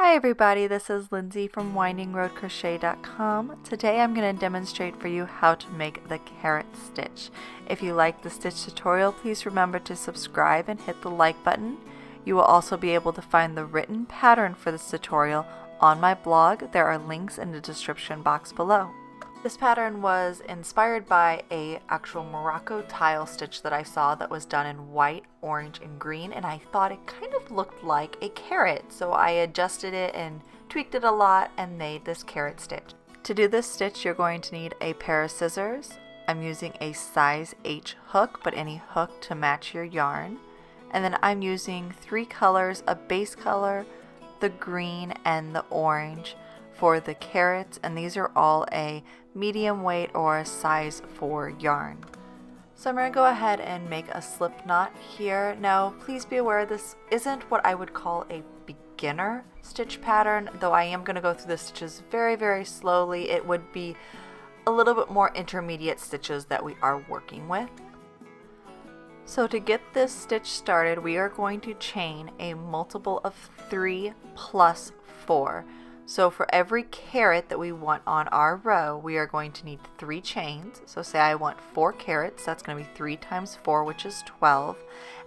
Hi everybody, this is Lindsay from windingroadcrochet.com. Today I'm going to demonstrate for you how to make the carrot stitch. If you like the stitch tutorial, please remember to subscribe and hit the like button. You will also be able to find the written pattern for this tutorial on my blog. There are links in the description box below. This pattern was inspired by an actual Morocco tile stitch that I saw that was done in white, orange, and green, and I thought it kind of looked like a carrot, so I adjusted it and tweaked it a lot and made this carrot stitch. To do this stitch, you're going to need a pair of scissors. I'm using a size H hook, but any hook to match your yarn. And then I'm using 3 colors, a base color, the green, and the orange for the carrots, and these are all a medium weight or a size 4 yarn. So I'm going to go ahead and make a slip knot here. Now please be aware this isn't what I would call a beginner stitch pattern, though I am going to go through the stitches very slowly. It would be a little bit more intermediate stitches that we are working with. So to get this stitch started, we are going to chain a multiple of 3 plus 4. So for every carrot that we want on our row, we are going to need 3 chains. So say I want 4 carrots, that's going to be 3 times 4, which is 12.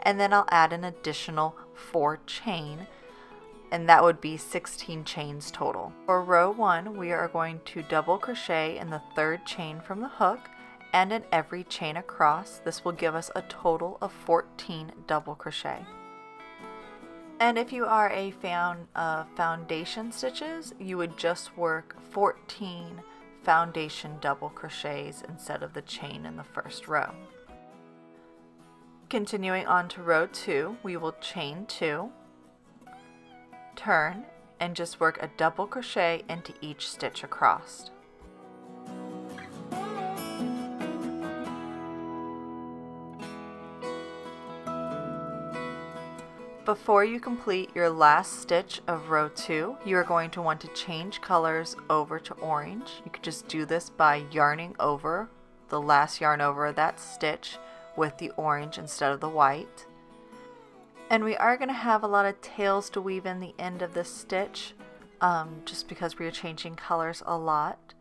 And then I'll add an additional 4 chain, and that would be 16 chains total. For row 1, we are going to double crochet in the 3rd chain from the hook and in every chain across. This will give us a total of 14 double crochet. And if you are a fan of foundation stitches, you would just work 14 foundation double crochets instead of the chain in the first row. Continuing on to row 2, we will chain 2, turn, and just work a double crochet into each stitch across. Before you complete your last stitch of row 2, you are going to want to change colors over to orange. You could just do this by yarning over the last yarn over that stitch with the orange instead of the white. And we are going to have a lot of tails to weave in the end of this stitch, just because we are changing colors a lot.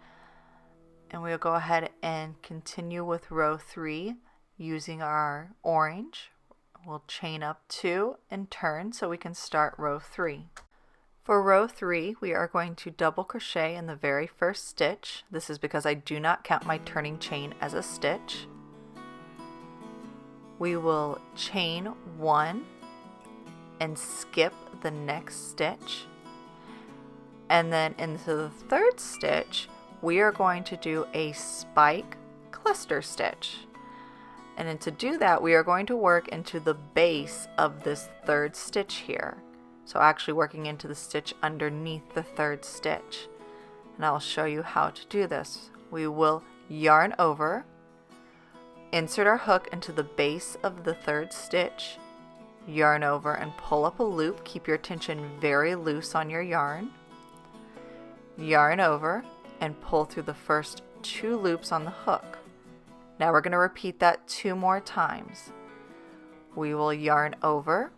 And we'll go ahead and continue with row 3 using our orange. We'll chain up 2 and turn so we can start row 3. For row 3, we are going to double crochet in the very first stitch. This is because I do not count my turning chain as a stitch. We will chain 1 and skip the next stitch. And then into the 3rd stitch, we are going to do a spike cluster stitch. And then to do that, we are going to work into the base of this 3rd stitch here. So actually working into the stitch underneath the 3rd stitch. And I'll show you how to do this. We will yarn over, insert our hook into the base of the 3rd stitch, yarn over and pull up a loop. Keep your tension very loose on your yarn. Yarn over and pull through the first 2 loops on the hook. Now we're going to repeat that 2 more times. We will yarn over,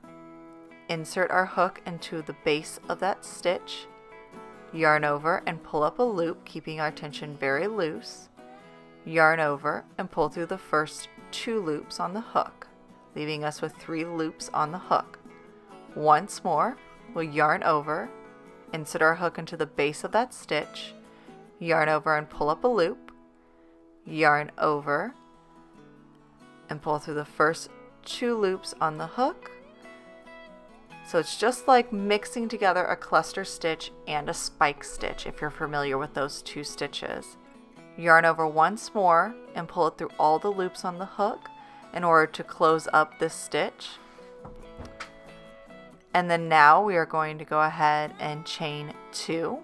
insert our hook into the base of that stitch, yarn over and pull up a loop, keeping our tension very loose, yarn over and pull through the first 2 loops on the hook, leaving us with 3 loops on the hook. Once more, we'll yarn over, insert our hook into the base of that stitch, yarn over and pull up a loop, yarn over and pull through the first 2 loops on the hook. So it's just like mixing together a cluster stitch and a spike stitch if you're familiar with those 2 stitches. Yarn over once more and pull it through all the loops on the hook in order to close up this stitch. And then now we are going to go ahead and chain 2.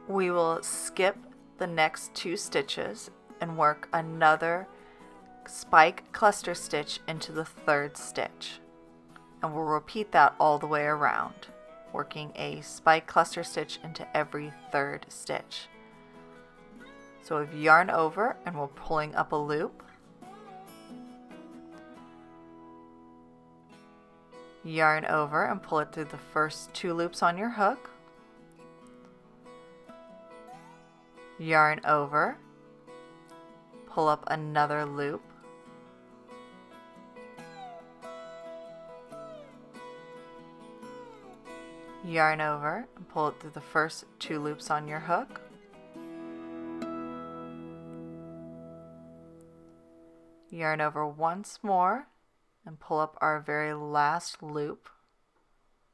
We will skip the next 2 stitches and work another spike cluster stitch into the 3rd stitch, and we'll repeat that all the way around, working a spike cluster stitch into every 3rd stitch. So we've yarn over and we're pulling up a loop, yarn over and pull it through the first 2 loops on your hook, yarn over, pull up another loop, yarn over and pull it through the first 2 loops on your hook, yarn over once more and pull up our very last loop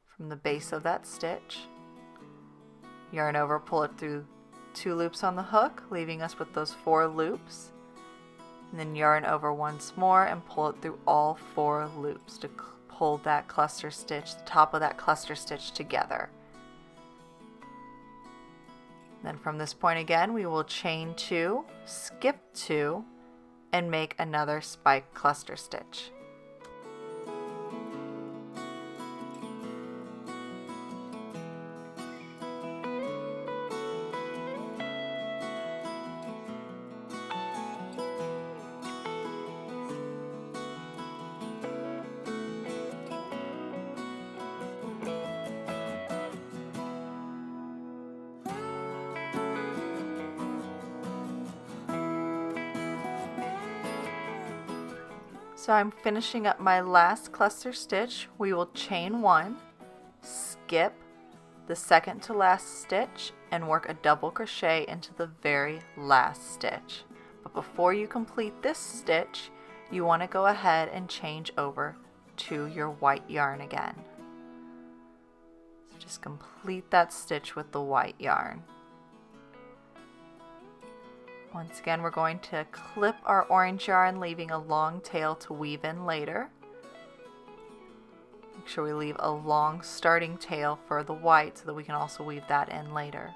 from the base of that stitch, yarn over, pull it through 2 loops on the hook, leaving us with those 4 loops, and then yarn over once more and pull it through all 4 loops to pull that cluster stitch, the top of that cluster stitch together. Then from this point again, we will chain 2, skip 2, and make another spike cluster stitch. So I'm finishing up my last cluster stitch. We will chain 1, skip the second to last stitch, and work a double crochet into the very last stitch. But before you complete this stitch, you want to go ahead and change over to your white yarn again. So just complete that stitch with the white yarn. Once again, we're going to clip our orange yarn, leaving a long tail to weave in later. Make sure we leave a long starting tail for the white so that we can also weave that in later.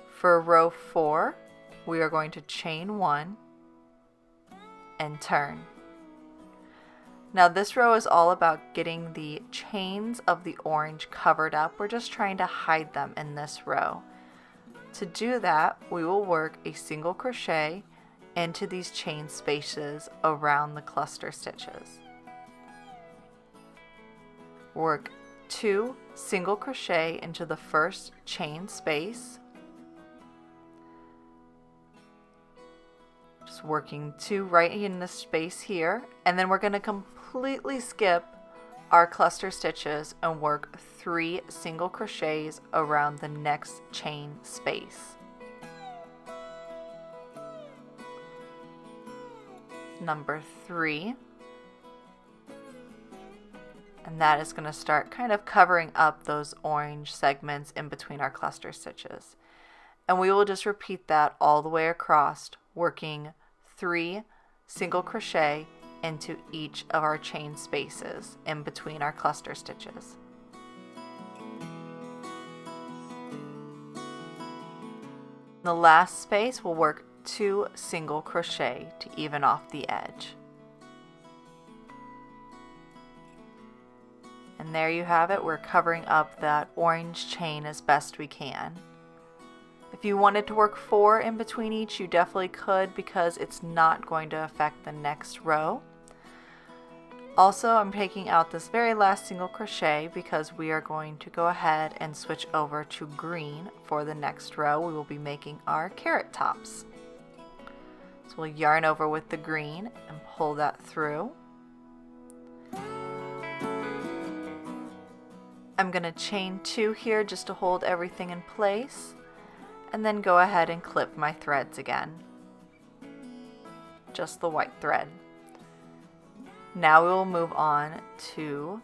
For row 4, we are going to chain 1 and turn. Now this row is all about getting the chains of the orange covered up. We're just trying to hide them in this row. To do that, we will work a single crochet into these chain spaces around the cluster stitches. Work 2 single crochet into the first chain space. Just working 2 right in this space here, and then we're going to completely skip our cluster stitches and work 3 single crochets around the next chain space. Number 3, and that is going to start kind of covering up those orange segments in between our cluster stitches. And we will just repeat that all the way across, working 3 single crochet into each of our chain spaces in between our cluster stitches. In the last space, we'll work 2 single crochet to even off the edge. And there you have it. We're covering up that orange chain as best we can. If you wanted to work 4 in between each, you definitely could, because it's not going to affect the next row. Also, I'm taking out this very last single crochet because we are going to go ahead and switch over to green for the next row. We will be making our carrot tops. So we'll yarn over with the green and pull that through. I'm going to chain 2 here just to hold everything in place, and then go ahead and clip my threads again. Just the white thread. Now we will move on to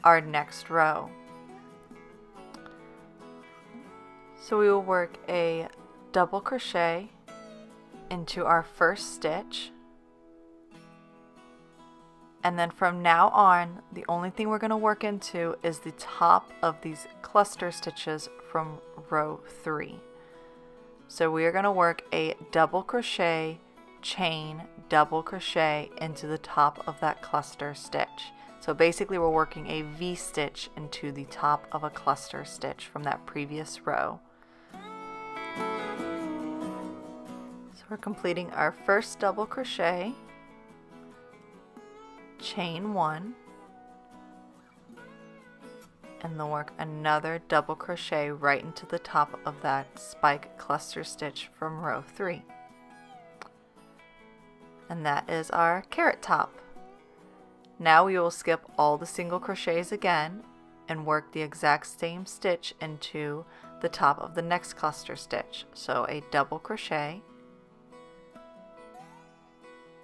our next row. So we will work a double crochet into our first stitch, and then from now on, the only thing we're going to work into is the top of these cluster stitches from row 3. So we are going to work a double crochet, chain, double crochet into the top of that cluster stitch. So basically we're working a V-stitch into the top of a cluster stitch from that previous row. So we're completing our first double crochet, chain 1, and then work another double crochet right into the top of that spike cluster stitch from row 3. And that is our carrot top. Now we will skip all the single crochets again and work the exact same stitch into the top of the next cluster stitch. So a double crochet,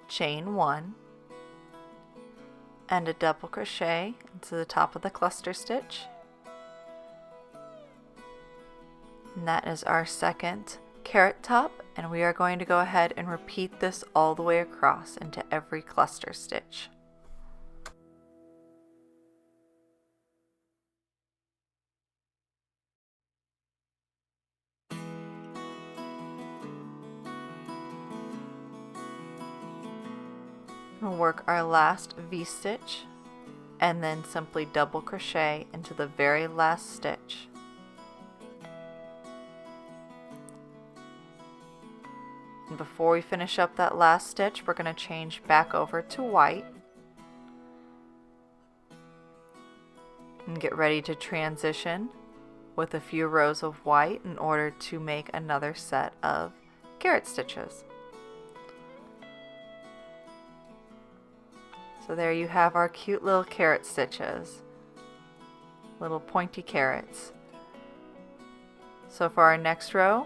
chain 1, and a double crochet into the top of the cluster stitch. And that is our second carrot top, and we are going to go ahead and repeat this all the way across into every cluster stitch. We'll work our last V-stitch and then simply double crochet into the very last stitch. And before we finish up that last stitch, we're going to change back over to white and get ready to transition with a few rows of white in order to make another set of carrot stitches. So there you have our cute little carrot stitches, little pointy carrots. So for our next row,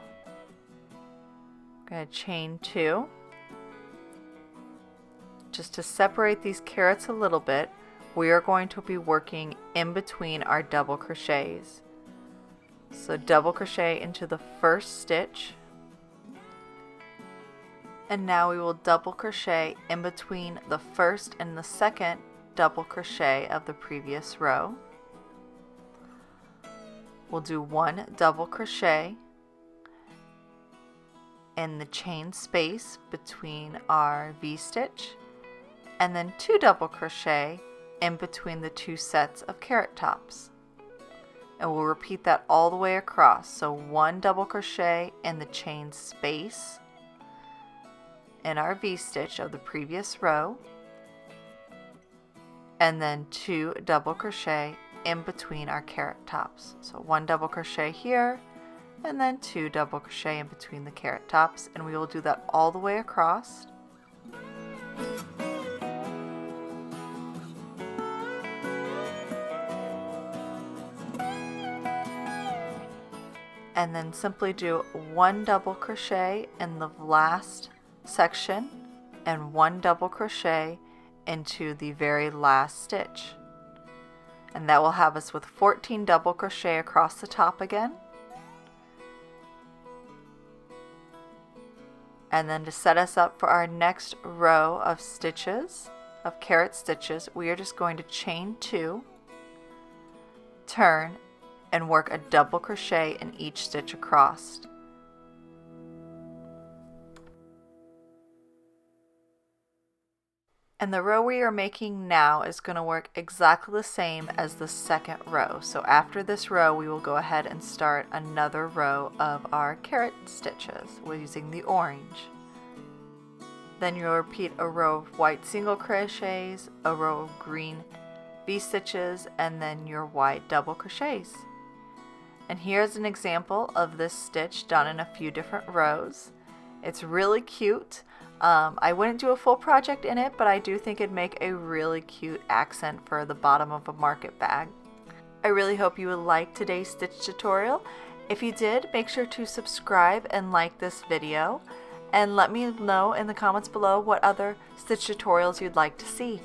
I'm going to chain 2. Just to separate these carrots a little bit, we are going to be working in between our double crochets. So double crochet into the first stitch, and now we will double crochet in between the first and the second double crochet of the previous row. We'll do 1 double crochet in the chain space between our V-stitch, and then 2 double crochet in between the 2 sets of carrot tops. And we'll repeat that all the way across. So 1 double crochet in the chain space in our V-stitch of the previous row, and then 2 double crochet in between our carrot tops. So 1 double crochet here, and then 2 double crochet in between the carrot tops, and we will do that all the way across. And then simply do 1 double crochet in the last section and 1 double crochet into the very last stitch, and that will have us with 14 double crochet across the top again. And then to set us up for our next row of stitches, of carrot stitches, we are just going to chain 2, turn, and work a double crochet in each stitch across. And the row we are making now is going to work exactly the same as the second row. So after this row, we will go ahead and start another row of our carrot stitches using the orange. Then you'll repeat a row of white single crochets, a row of green V-stitches, and then your white double crochets. And here's an example of this stitch done in a few different rows. It's really cute. I wouldn't do a full project in it, but I do think it'd make a really cute accent for the bottom of a market bag. I really hope you would like today's stitch tutorial. If you did, make sure to subscribe and like this video, and let me know in the comments below what other stitch tutorials you'd like to see.